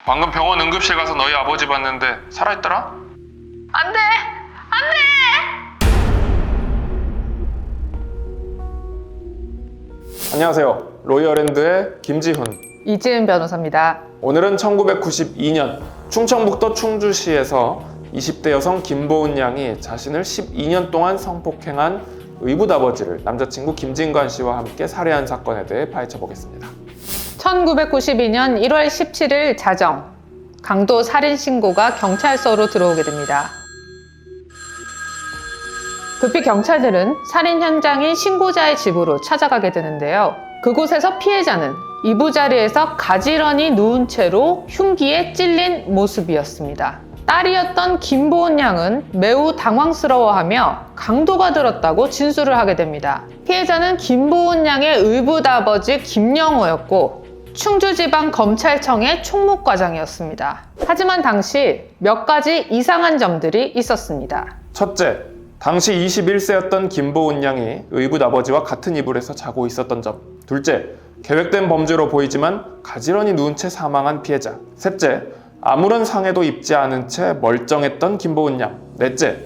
방금 병원 응급실 가서 너희 아버지 봤는데 살아있더라? 안 돼! 안 돼! 안녕하세요. 로이어랜드의 김지훈. 이지은 변호사입니다. 오늘은 1992년 충청북도 충주시에서 20대 여성 김보은 양이 자신을 12년 동안 성폭행한 의붓아버지를 남자친구 김진관 씨와 함께 살해한 사건에 대해 파헤쳐 보겠습니다. 1992년 1월 17일 자정, 강도 살인 신고가 경찰서로 들어오게 됩니다. 급히 경찰들은 살인 현장인 신고자의 집으로 찾아가게 되는데요. 그곳에서 피해자는 이부자리에서 가지런히 누운 채로 흉기에 찔린 모습이었습니다. 딸이었던 김보은 양은 매우 당황스러워하며 강도가 들었다고 진술을 하게 됩니다. 피해자는 김보은 양의 의붓아버지 김영호였고 충주지방검찰청의 총무과장이었습니다. 하지만 당시 몇 가지 이상한 점들이 있었습니다. 첫째, 당시 21세였던 김보은 양이 의붓아버지와 같은 이불에서 자고 있었던 점. 둘째, 계획된 범죄로 보이지만 가지런히 누운 채 사망한 피해자. 셋째, 아무런 상해도 입지 않은 채 멀쩡했던 김보은 양. 넷째,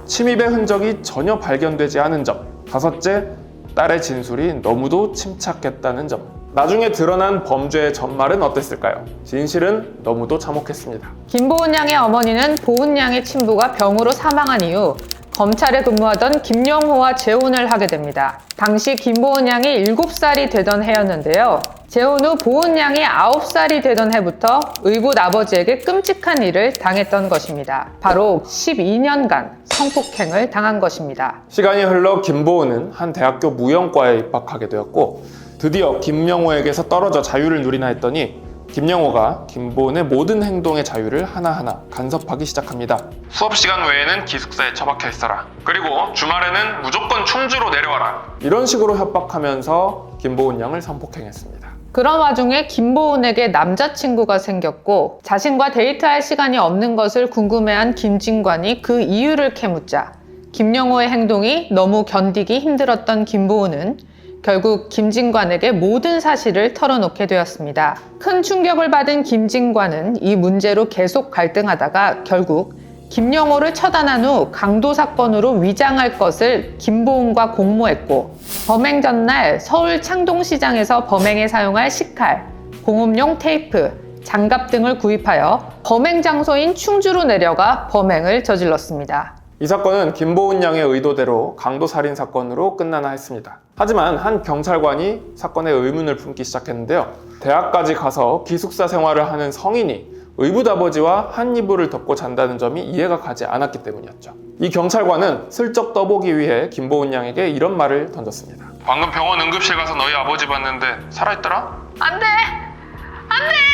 침입의 흔적이 전혀 발견되지 않은 점. 다섯째, 딸의 진술이 너무도 침착했다는 점. 나중에 드러난 범죄의 전말은 어땠을까요? 진실은 너무도 참혹했습니다. 김보은 양의 어머니는 보은 양의 친부가 병으로 사망한 이후 검찰에 근무하던 김영호와 재혼을 하게 됩니다. 당시 김보은 양이 7살이 되던 해였는데요. 재혼 후 보은 양이 9살이 되던 해부터 의붓 아버지에게 끔찍한 일을 당했던 것입니다. 바로 12년간 성폭행을 당한 것입니다. 시간이 흘러 김보은은 한 대학교 무용과에 입학하게 되었고 드디어 김영호에게서 떨어져 자유를 누리나 했더니 김영호가 김보은의 모든 행동의 자유를 하나하나 간섭하기 시작합니다. 수업 시간 외에는 기숙사에 처박혀 있어라. 그리고 주말에는 무조건 충주로 내려와라. 이런 식으로 협박하면서 김보은 양을 성폭행했습니다. 그런 와중에 김보은에게 남자친구가 생겼고 자신과 데이트할 시간이 없는 것을 궁금해한 김진관이 그 이유를 캐묻자 김영호의 행동이 너무 견디기 힘들었던 김보은은 결국 김진관에게 모든 사실을 털어놓게 되었습니다. 큰 충격을 받은 김진관은 이 문제로 계속 갈등하다가 결국 김영호를 처단한 후 강도 사건으로 위장할 것을 김보은과 공모했고 범행 전날 서울 창동시장에서 범행에 사용할 식칼, 공업용 테이프, 장갑 등을 구입하여 범행 장소인 충주로 내려가 범행을 저질렀습니다. 이 사건은 김보은 양의 의도대로 강도 살인 사건으로 끝나나 했습니다. 하지만 한 경찰관이 사건에 의문을 품기 시작했는데요. 대학까지 가서 기숙사 생활을 하는 성인이 의붓아버지와 한 이불을 덮고 잔다는 점이 이해가 가지 않았기 때문이었죠. 이 경찰관은 슬쩍 떠보기 위해 김보은 양에게 이런 말을 던졌습니다. 방금 병원 응급실 가서 너희 아버지 봤는데 살아있더라? 안 돼! 안 돼!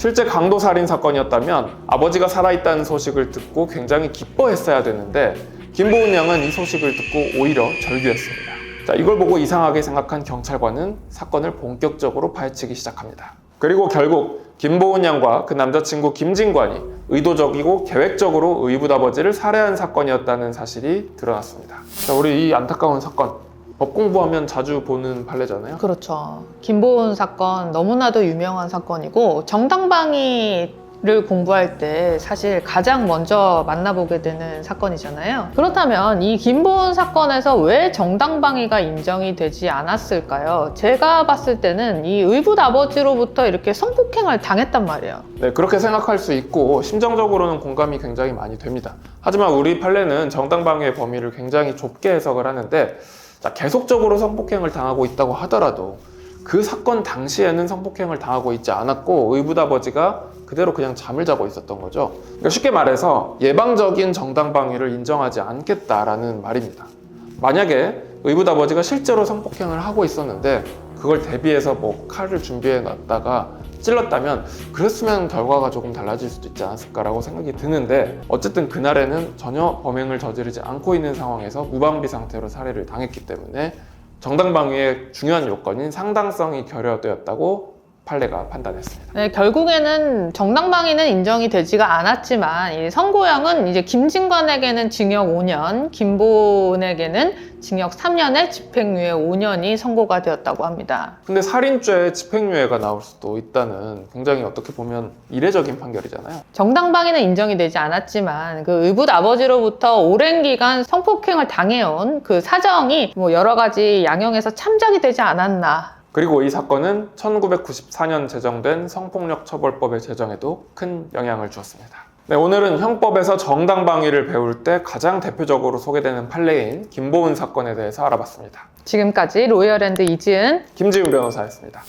실제 강도 살인 사건이었다면 아버지가 살아있다는 소식을 듣고 굉장히 기뻐했어야 되는데 김보은 양은 이 소식을 듣고 오히려 절규했습니다. 자, 이걸 보고 이상하게 생각한 경찰관은 사건을 본격적으로 파헤치기 시작합니다. 그리고 결국 김보은 양과 그 남자친구 김진관이 의도적이고 계획적으로 의붓아버지를 살해한 사건이었다는 사실이 드러났습니다. 자, 우리 이 안타까운 사건 법 공부하면 자주 보는 판례잖아요. 그렇죠. 김보은 사건 너무나도 유명한 사건이고 정당방위를 공부할 때 사실 가장 먼저 만나보게 되는 사건이잖아요. 그렇다면 이 김보은 사건에서 왜 정당방위가 인정이 되지 않았을까요? 제가 봤을 때는 이 의붓아버지로부터 이렇게 성폭행을 당했단 말이에요. 네, 그렇게 생각할 수 있고 심정적으로는 공감이 굉장히 많이 됩니다. 하지만 우리 판례는 정당방위의 범위를 굉장히 좁게 해석을 하는데 자, 계속적으로 성폭행을 당하고 있다고 하더라도 그 사건 당시에는 성폭행을 당하고 있지 않았고 의붓아버지가 그대로 그냥 잠을 자고 있었던 거죠. 그러니까 쉽게 말해서 예방적인 정당방위를 인정하지 않겠다라는 말입니다. 만약에 의붓아버지가 실제로 성폭행을 하고 있었는데 그걸 대비해서 뭐 칼을 준비해 놨다가 찔렀다면 그랬으면 결과가 조금 달라질 수도 있지 않았을까라고 생각이 드는데 어쨌든 그날에는 전혀 범행을 저지르지 않고 있는 상황에서 무방비 상태로 살해를 당했기 때문에 정당방위의 중요한 요건인 상당성이 결여되었다고 판례가 판단했습니다. 네, 결국에는 정당방위는 인정이 되지가 않았지만 이 선고형은 이제 김진관에게는 징역 5년, 김보은에게는 징역 3년에 집행유예 5년이 선고가 되었다고 합니다. 근데 살인죄에 집행유예가 나올 수도 있다는 굉장히 어떻게 보면 이례적인 판결이잖아요. 정당방위는 인정이 되지 않았지만 그 의붓 아버지로부터 오랜 기간 성폭행을 당해온 그 사정이 뭐 여러 가지 양형에서 참작이 되지 않았나. 그리고 이 사건은 1994년 제정된 성폭력처벌법의 제정에도 큰 영향을 주었습니다. 네, 오늘은 형법에서 정당방위를 배울 때 가장 대표적으로 소개되는 판례인 김보은 사건에 대해서 알아봤습니다. 지금까지 로열앤드 이지은 김지훈 변호사였습니다.